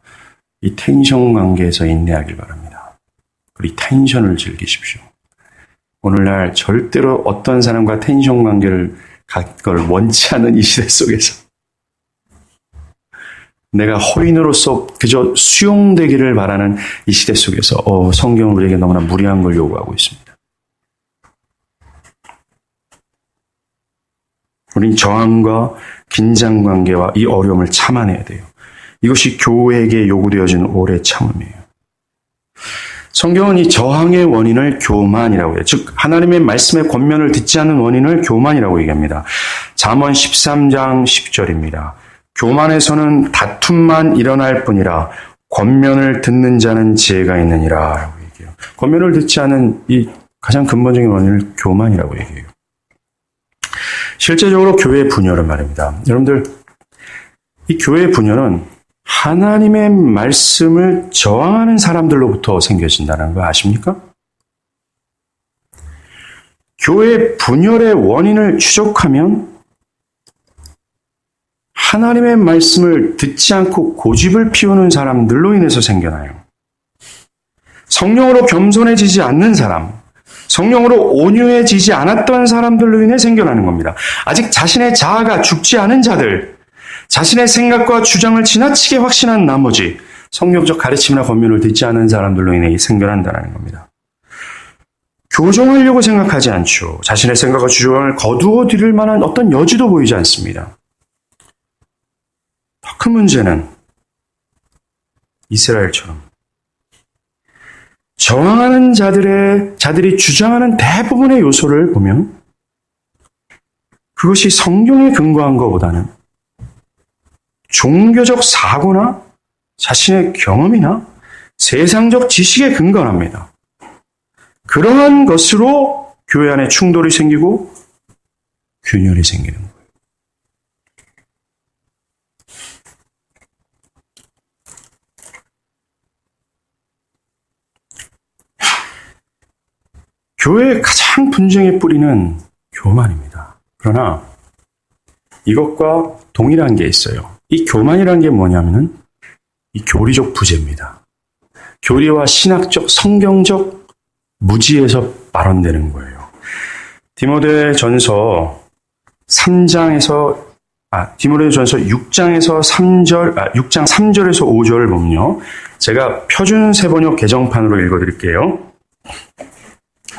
이 텐션 관계에서 인내하길 바랍니다. 그리고 이 텐션을 즐기십시오. 오늘날 절대로 어떤 사람과 텐션 관계를 갖걸 원치 않는 이 시대 속에서 내가 호인으로서 그저 수용되기를 바라는 이 시대 속에서 성경은 우리에게 너무나 무리한 걸 요구하고 있습니다. 우린 저항과 긴장 관계와 이 어려움을 참아내야 돼요. 이것이 교회에게 요구되어진 오래 참음이에요. 성경은 이 저항의 원인을 교만이라고 해요. 즉 하나님의 말씀의 권면을 듣지 않는 원인을 교만이라고 얘기합니다. 잠언 13장 10절입니다. 교만에서는 다툼만 일어날 뿐이라 권면을 듣는 자는 지혜가 있느니라 라고 얘기해요. 권면을 듣지 않는 이 가장 근본적인 원인을 교만이라고 얘기해요. 실제적으로 교회의 분열은 말입니다. 여러분들, 이 교회의 분열은 하나님의 말씀을 저항하는 사람들로부터 생겨진다는 거 아십니까? 교회 분열의 원인을 추적하면 하나님의 말씀을 듣지 않고 고집을 피우는 사람들로 인해서 생겨나요. 성령으로 겸손해지지 않는 사람, 성령으로 온유해지지 않았던 사람들로 인해 생겨나는 겁니다. 아직 자신의 자아가 죽지 않은 자들, 자신의 생각과 주장을 지나치게 확신한 나머지 성경적 가르침이나 권면을 듣지 않은 사람들로 인해 생겨난다는 겁니다. 교정하려고 생각하지 않죠. 자신의 생각과 주장을 거두어 드릴 만한 어떤 여지도 보이지 않습니다. 더 큰 문제는 이스라엘처럼 저항하는 자들이 주장하는 대부분의 요소를 보면 그것이 성경에 근거한 것보다는 종교적 사고나 자신의 경험이나 세상적 지식에 근거합니다. 그러한 것으로 교회 안에 충돌이 생기고 균열이 생기는 거예요. 교회의 가장 분쟁의 뿌리는 교만입니다. 그러나 이것과 동일한 게 있어요. 이 교만이라는 게 뭐냐면은 이 교리적 부재입니다. 교리와 신학적, 성경적 무지에서 발언되는 거예요. 디모데전서 6장 3절에서 5절을 보면요. 제가 표준 세번역 개정판으로 읽어드릴게요.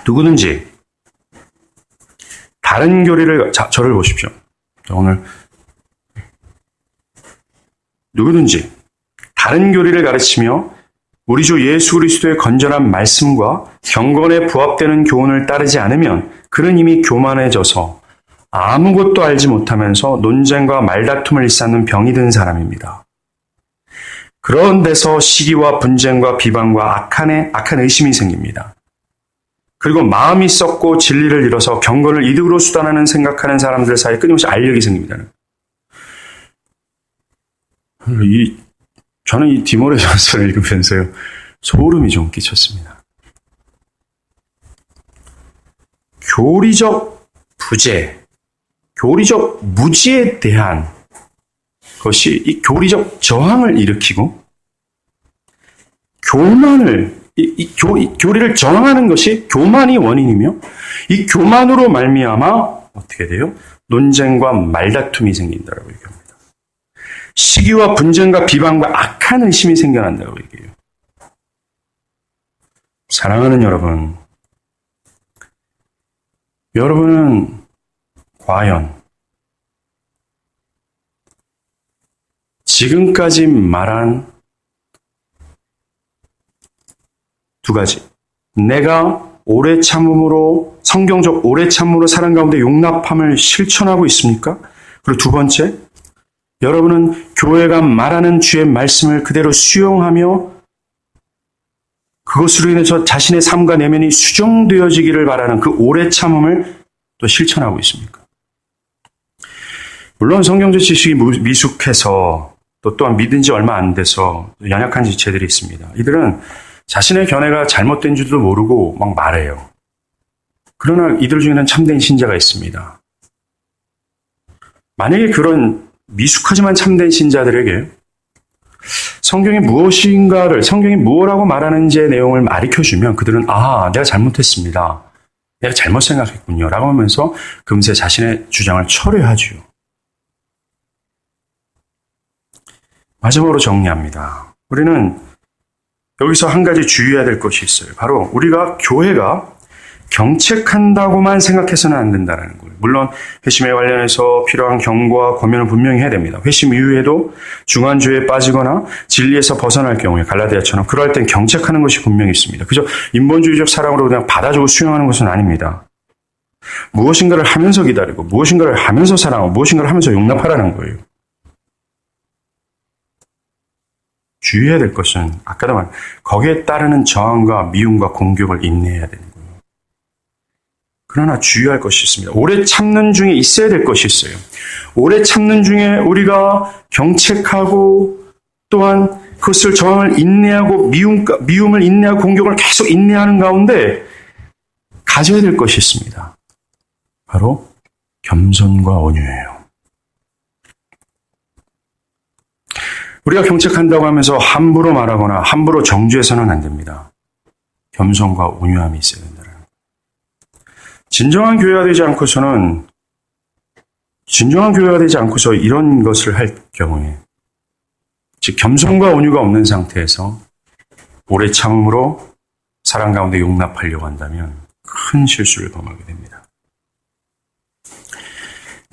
누구든지 다른 교리를, 저를 보십시오. 오늘 누구든지 다른 교리를 가르치며 우리 주 예수 그리스도의 건전한 말씀과 경건에 부합되는 교훈을 따르지 않으면 그는 이미 교만해져서 아무것도 알지 못하면서 논쟁과 말다툼을 일삼는 병이 든 사람입니다. 그런 데서 시기와 분쟁과 비방과 악한 의심이 생깁니다. 그리고 마음이 썩고 진리를 잃어서 경건을 이득으로 수단하는 생각하는 사람들 사이에 끊임없이 알력이 생깁니다. 저는 이 디모데전서를 읽으면서요, 소름이 좀 끼쳤습니다. 교리적 부재, 교리적 무지에 대한 것이 이 교리적 저항을 일으키고 교리를 저항하는 것이 교만이 원인이며 이 교만으로 말미암아 어떻게 돼요? 논쟁과 말다툼이 생긴다라고 얘기합니다. 시기와 분쟁과 비방과 악한 의심이 생겨난다고 얘기해요. 사랑하는 여러분, 여러분은 과연 지금까지 말한 두 가지, 내가 오래 참음으로, 성경적 오래 참음으로 사람 가운데 용납함을 실천하고 있습니까? 그리고 두 번째, 여러분은 교회가 말하는 주의 말씀을 그대로 수용하며 그것으로 인해서 자신의 삶과 내면이 수정되어지기를 바라는 그 오래 참음을 또 실천하고 있습니까? 물론 성경적 지식이 미숙해서 또한 믿은 지 얼마 안 돼서 연약한 지체들이 있습니다. 이들은 자신의 견해가 잘못된 줄도 모르고 막 말해요. 그러나 이들 중에는 참된 신자가 있습니다. 만약에 그런 미숙하지만 참된 신자들에게 성경이 무엇인가를, 성경이 무엇이라고 말하는지의 내용을 가르쳐주면 그들은 내가 잘못했습니다. 내가 잘못 생각했군요. 라고 하면서 금세 자신의 주장을 철회하죠. 마지막으로 정리합니다. 우리는 여기서 한 가지 주의해야 될 것이 있어요. 바로 우리가 교회가 경책한다고만 생각해서는 안 된다는 거예요. 물론 회심에 관련해서 필요한 경고와 권면을 분명히 해야 됩니다. 회심 이후에도 중환주의에 빠지거나 진리에서 벗어날 경우에 갈라디아처럼 그럴 땐 경책하는 것이 분명히 있습니다. 그저 인본주의적 사랑으로 그냥 받아주고 수용하는 것은 아닙니다. 무엇인가를 하면서 기다리고 무엇인가를 하면서 사랑하고 무엇인가를 하면서 용납하라는 거예요. 주의해야 될 것은 아까도 말한 거기에 따르는 저항과 미움과 공격을 인내해야 되는 거예요. 그러나 주의할 것이 있습니다. 오래 참는 중에 있어야 될 것이 있어요. 오래 참는 중에 우리가 경책하고 또한 그것을 저항을 인내하고 미움을 인내하고 공격을 계속 인내하는 가운데 가져야 될 것이 있습니다. 바로 겸손과 온유예요. 우리가 경책한다고 하면서 함부로 말하거나 함부로 정죄해서는 안 됩니다. 겸손과 온유함이 있어야 된다는 거예요. 진정한 교회가 되지 않고서 이런 것을 할 경우에, 즉 겸손과 온유가 없는 상태에서 오래 참음으로 사람 가운데 용납하려고 한다면 큰 실수를 범하게 됩니다.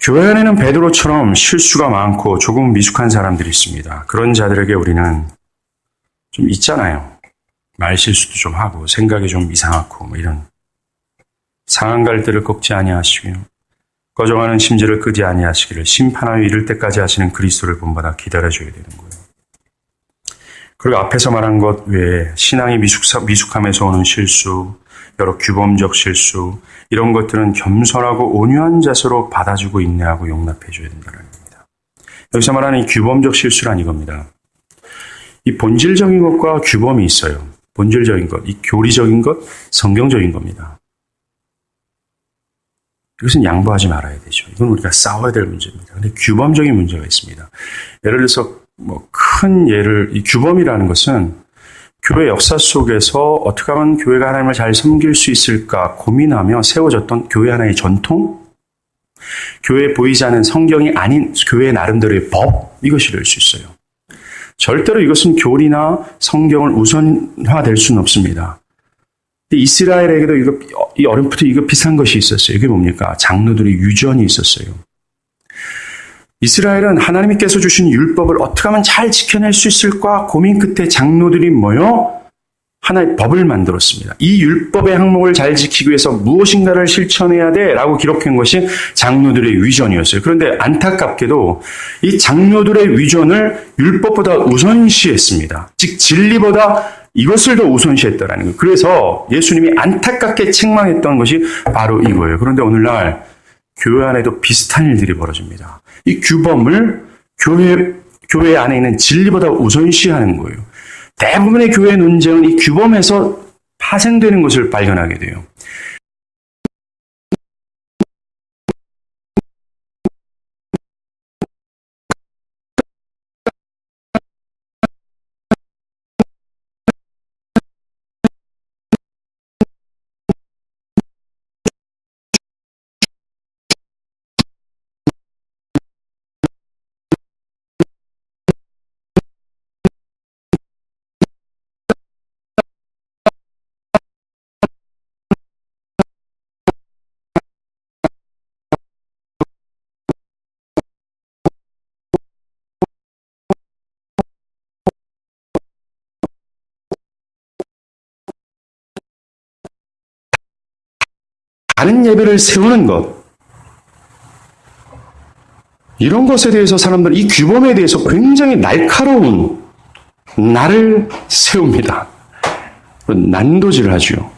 교회 안에는 베드로처럼 실수가 많고 조금 미숙한 사람들이 있습니다. 그런 자들에게 우리는 좀 있잖아요. 말 실수도 좀 하고 생각이 좀 이상하고 이런 상한 갈대를 꺾지 아니하시며 꺼져가는 심지를 끄지 아니하시기를 심판하여 이를 때까지 하시는 그리스도를 본받아 기다려줘야 되는 거예요. 그리고 앞에서 말한 것 외에 신앙이 미숙함에서 오는 실수, 여러 규범적 실수, 이런 것들은 겸손하고 온유한 자세로 받아주고 인내하고 용납해줘야 된다는 겁니다. 여기서 말하는 이 규범적 실수란 이겁니다. 이 본질적인 것과 규범이 있어요. 본질적인 것, 이 교리적인 것, 성경적인 겁니다. 이것은 양보하지 말아야 되죠. 이건 우리가 싸워야 될 문제입니다. 근데 규범적인 문제가 있습니다. 예를 들어서 큰 예를, 이 규범이라는 것은 교회 역사 속에서 어떻게 하면 교회가 하나님을 잘 섬길 수 있을까 고민하며 세워졌던 교회 하나의 전통, 교회에 보이지 않는 성경이 아닌 교회 나름대로의 법, 이것이 될 수 있어요. 절대로 이것은 교리나 성경을 우선화될 수는 없습니다. 이스라엘에게도 이 어렴풋이 이거 비슷한 것이 있었어요. 이게 뭡니까? 장로들의 유전이 있었어요. 이스라엘은 하나님께서 주신 율법을 어떻게 하면 잘 지켜낼 수 있을까 고민 끝에 장로들이 모여 하나의 법을 만들었습니다. 이 율법의 항목을 잘 지키기 위해서 무엇인가를 실천해야 돼 라고 기록한 것이 장로들의 위전이었어요. 그런데 안타깝게도 이 장로들의 위전을 율법보다 우선시했습니다. 즉 진리보다 이것을 더 우선시했다라는 거예요. 그래서 예수님이 안타깝게 책망했던 것이 바로 이거예요. 그런데 오늘날 교회 안에도 비슷한 일들이 벌어집니다. 이 규범을 교회 안에 있는 진리보다 우선시하는 거예요. 대부분의 교회 논쟁은 이 규범에서 파생되는 것을 발견하게 돼요. 다른 예배를 세우는 것, 이런 것에 대해서 사람들은 이 규범에 대해서 굉장히 날카로운 날을 세웁니다. 난도질을 하죠.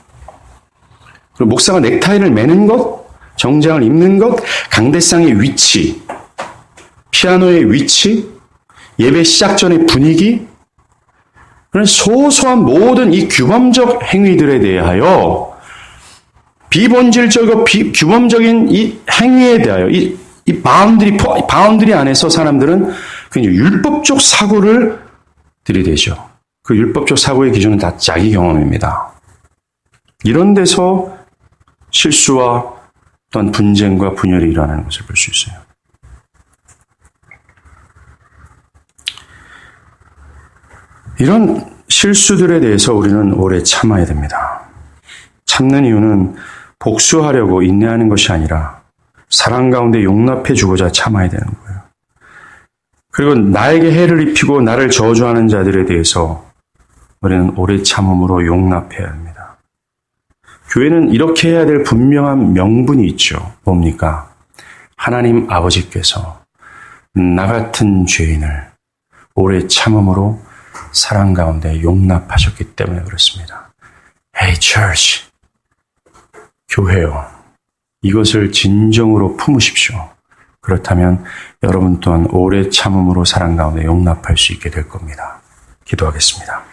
그리고 목사가 넥타이를 매는 것, 정장을 입는 것, 강대상의 위치, 피아노의 위치, 예배 시작 전의 분위기, 그런 소소한 모든 이 규범적 행위들에 대하여 비본질적이고 규범적인 이 행위에 대하여 이 바운드리 안에서 사람들은 굉장히 율법적 사고를 들이대죠. 그 율법적 사고의 기준은 다 자기 경험입니다. 이런 데서 실수와 또한 분쟁과 분열이 일어나는 것을 볼 수 있어요. 이런 실수들에 대해서 우리는 오래 참아야 됩니다. 참는 이유는 복수하려고 인내하는 것이 아니라 사랑 가운데 용납해 주고자 참아야 되는 거예요. 그리고 나에게 해를 입히고 나를 저주하는 자들에 대해서 우리는 오래 참음으로 용납해야 합니다. 교회는 이렇게 해야 될 분명한 명분이 있죠. 뭡니까? 하나님 아버지께서 나 같은 죄인을 오래 참음으로 사랑 가운데 용납하셨기 때문에 그렇습니다. Hey church, 교회요. 이것을 진정으로 품으십시오. 그렇다면 여러분 또한 오래 참음으로 사랑 가운데 용납할 수 있게 될 겁니다. 기도하겠습니다.